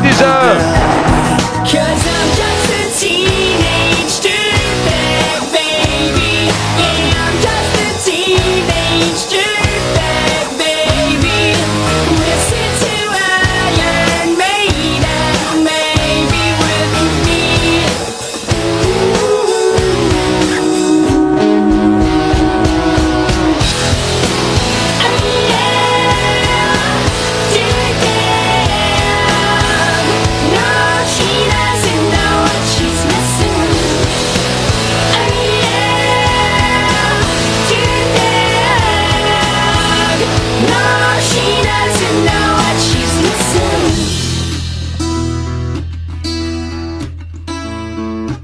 deserve. Cause I'm just a teenage dirtbag, baby. Yeah, I'm just a teenage dirtbag, baby. Listen to Iron Maiden, maybe with me.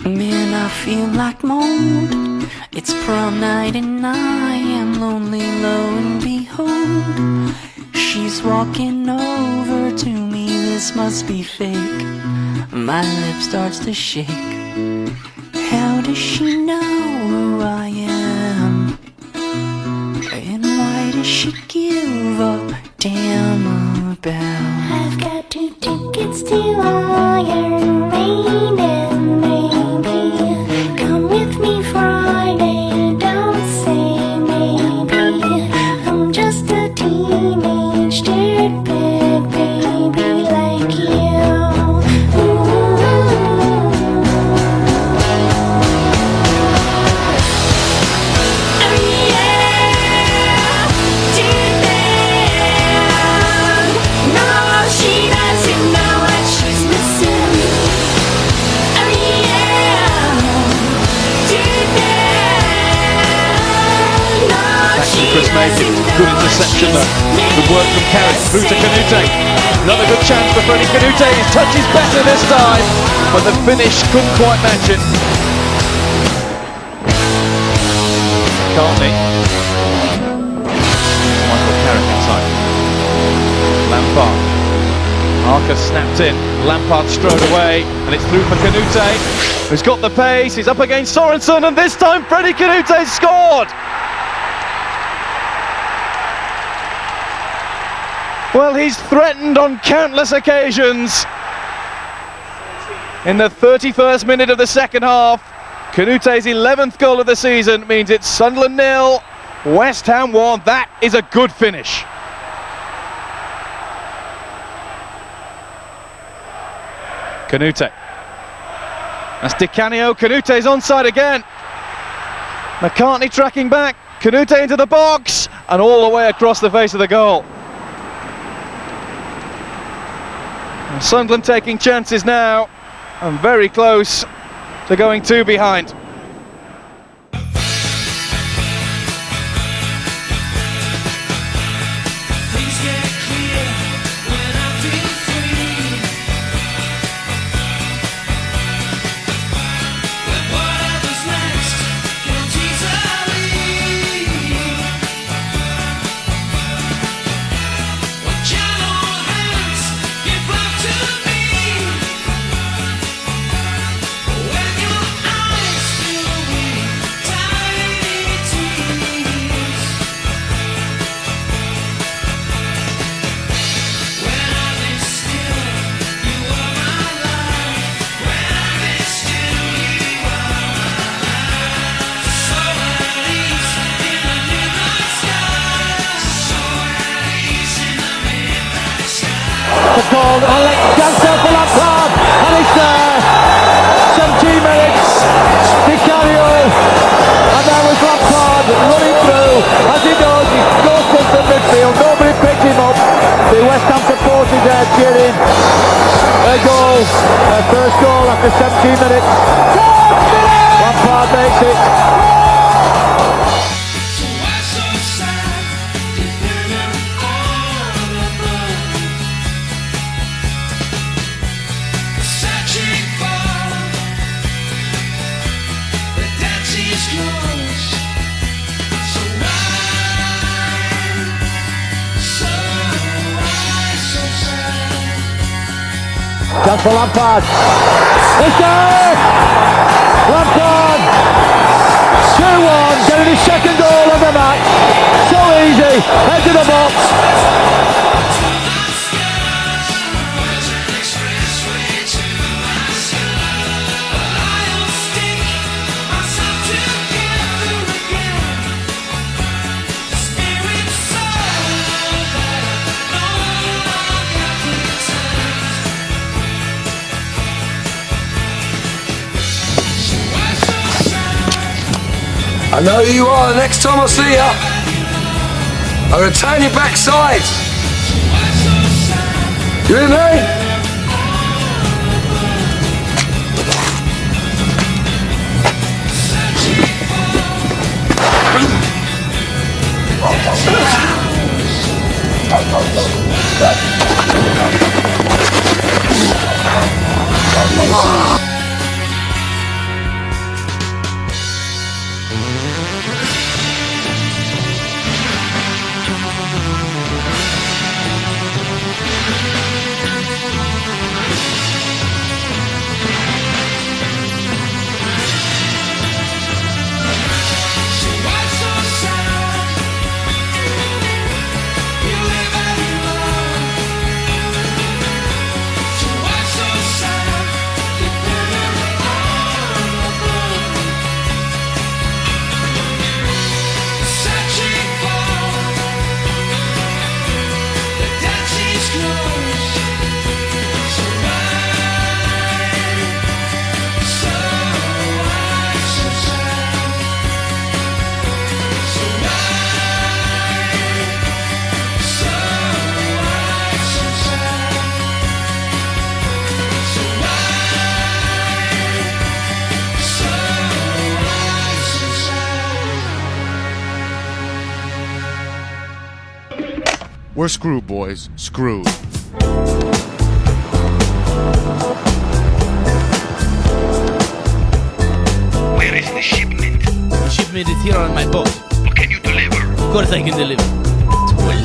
Man, I feel like mold. It's prom night and I am lonely, lo and behold. She's walking over to me, this must be fake. My lip starts to shake. How does she know who I am? And why does she give a damn about? I've got 2 tickets to Iron Maiden, baby. Come with me Friday, don't say maybe. I'm just a teenage dirtbag, baby, like you. Chris Mason, good interception though. Good work from Carrick through to Canute. Another good chance for Freddie Canute. His touch is better this time, but the finish couldn't quite match it. Cartney. Michael Carrick inside. Lampard. Marcus snapped in. Lampard strode away, and it's through for Canute, who's got the pace. He's up against Sorensen, and this time Freddie Canute scored. Well, he's threatened on countless occasions. In the 31st minute of the second half, Canute's 11th goal of the season means it's Sunderland 0, West Ham 1. That is a good finish. Canute. That's Di Canio. Canute's onside again. McCartney tracking back. Canute into the box and all the way across the face of the goal. Sunderland taking chances now and very close to going 2 behind. Called Alex Jansen for Lampard, and it's there. 17 minutes. Di Canio, and there was Lampard running through. As he does, he goes to midfield. Nobody picked him up. The West Ham supporters there cheering. Their goal, their first goal after 17 minutes. Lampard makes it. Chance for Lampard. It's there! Lampard! 2-1, getting his second goal of the match. So easy, head to the box. I know who you are. The next time I see you, I'm going to turn your backside. You hear me? We're screwed, boys. Screwed. Where is the shipment? The shipment is here on my boat. What can you deliver? Of course I can deliver. 12.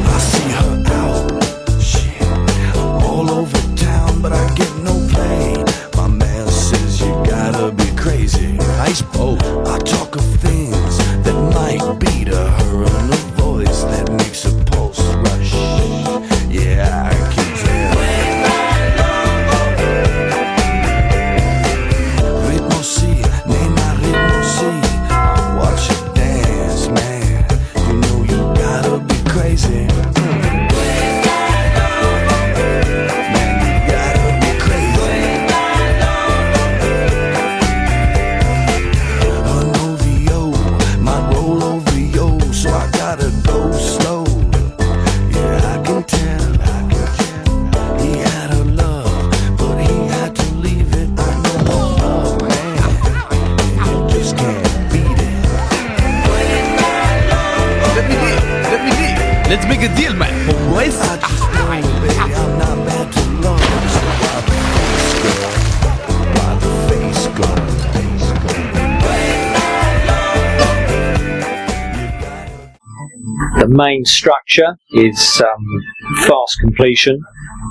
I see her out, shit, all over town, but I get no play. My man says you gotta be crazy. Nice boat. I talk of things that might be to her in a voice that makes her pulse rush. Yeah, I can tell. Ritmo si, nena ritmo si. Watch her dance, man. You know you gotta be crazy. Man, you gotta be crazy. An OVO might roll over yo, so I gotta go slow. Yeah, I can tell. He had a love, but he had to leave it. I know love, man. You just can't beat it. Let's make a deal, man. Boys. I just know, baby, I'm not bad to love. So why the face go? The main structure is fast completion.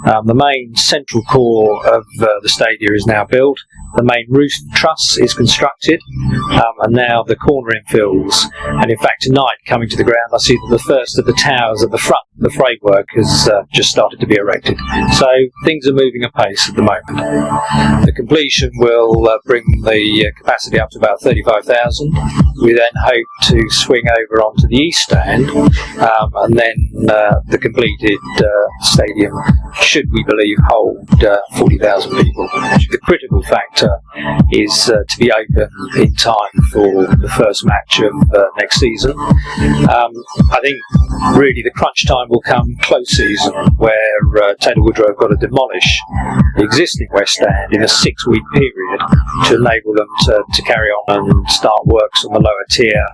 The main central core of the stadia is now built. The main roof truss is constructed, and now the corner infills. And in fact, tonight, coming to the ground, I see that the first of the towers at the front, the framework, has just started to be erected. So things are moving apace at the moment. The completion will bring the capacity up to about 35,000. We then hope to swing over onto the east stand, and then the completed stadium should, we believe, hold 40,000 people. The critical factor is to be open in time for the first match of next season. I think really the crunch time will come close season, where Taylor Woodrow have got to demolish the existing West Stand in a 6-week period to enable them to carry on and start works on the lower tier,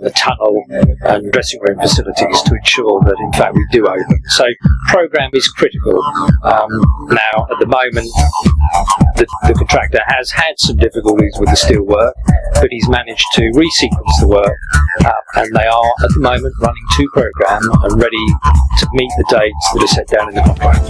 the tunnel and dressing room facilities to ensure that in fact we do open. So programme is critical. Now at the moment the contractor has had some difficulties with the steel work, but he's managed to resequence the work, and they are at the moment running to programme and ready to meet the dates that are set down in the contract.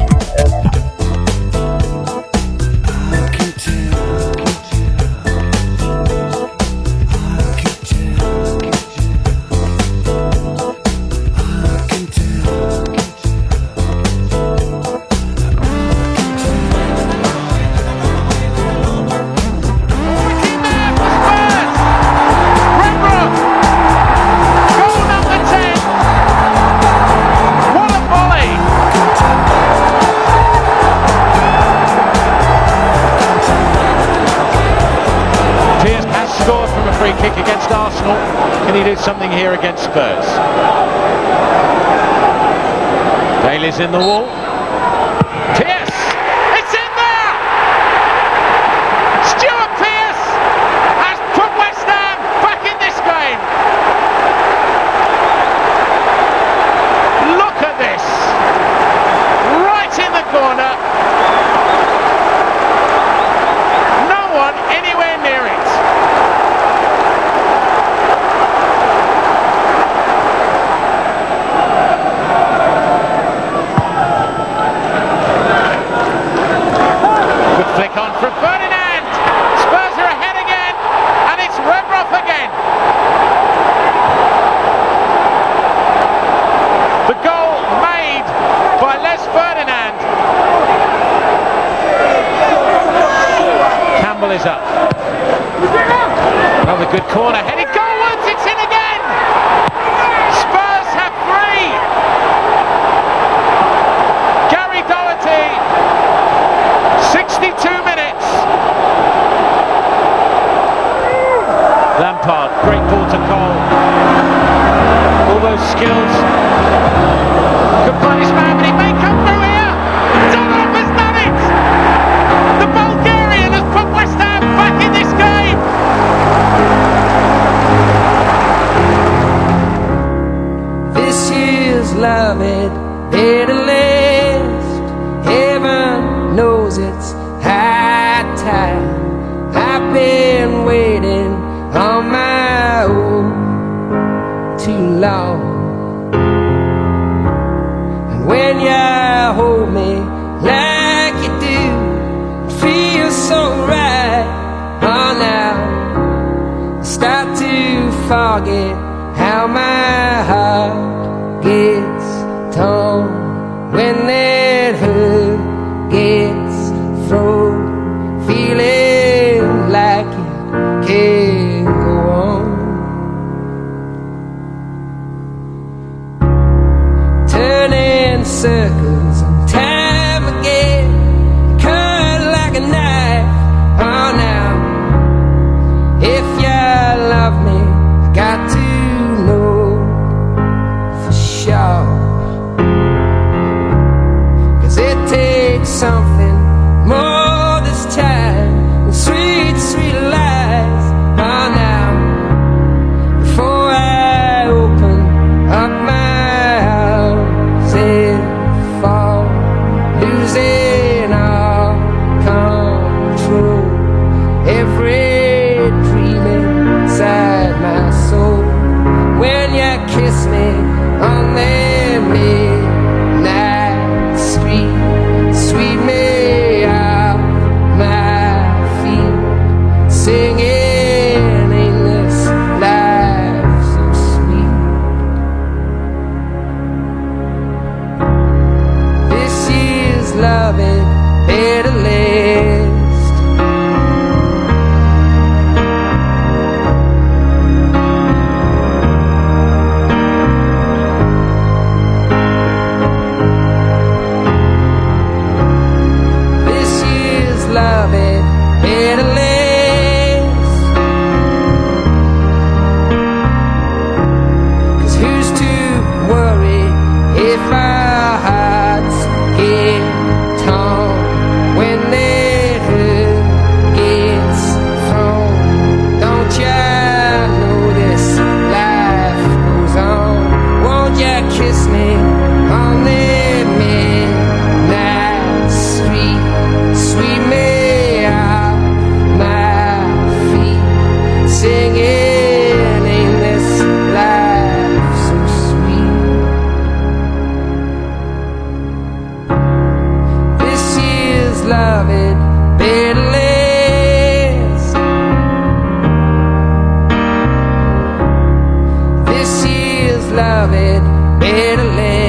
Can he do something here against Spurs? Daly's in the wall. Pearce! It's in there! Stuart Pearce has put West Ham back in this game. Look at this! Right in the corner. No one anywhere near it. Good flick on from Ferdinand. Spurs are ahead again, and it's Redknapp again. The goal made by Les Ferdinand. Campbell is up. Another good corner, headed goalwards, it's in again! Spurs have 3! Gary Doherty, 62 minutes. Lampard, great ball to Cole. All those skills. Could find his man, but he may come through here. Donov has done it! The Bulgarian has put West Ham back in this game. This year's love it better last. Heaven knows it's high time. I've been waiting on my own too long. And when you hold me like you do, it feels so right. Oh, now I start to forget how my heart gets torn when that hurt gets thrown, feeling like it can't go on. Turning circles and time again, cut like a knife. Oh, now if you love me, I got to know for sure. 'Cause it takes something more this time than sweet, sweet lies. Oh, now before I open up my arms and fall, losing all control, every dream inside my soul. When you kiss me on the midnight street, sweep me off my feet, singing ain't this life so sweet. This year's loving better last. This year's loving better last. 'Cause who's to worry if our hearts get torn when that hurt gets thrown? Don't ya know this life goes on? Won't ya kiss me on the midnight street, sweep me off my feet, singing ain't this life so sweet. This year's love it better last. This year's love it better last.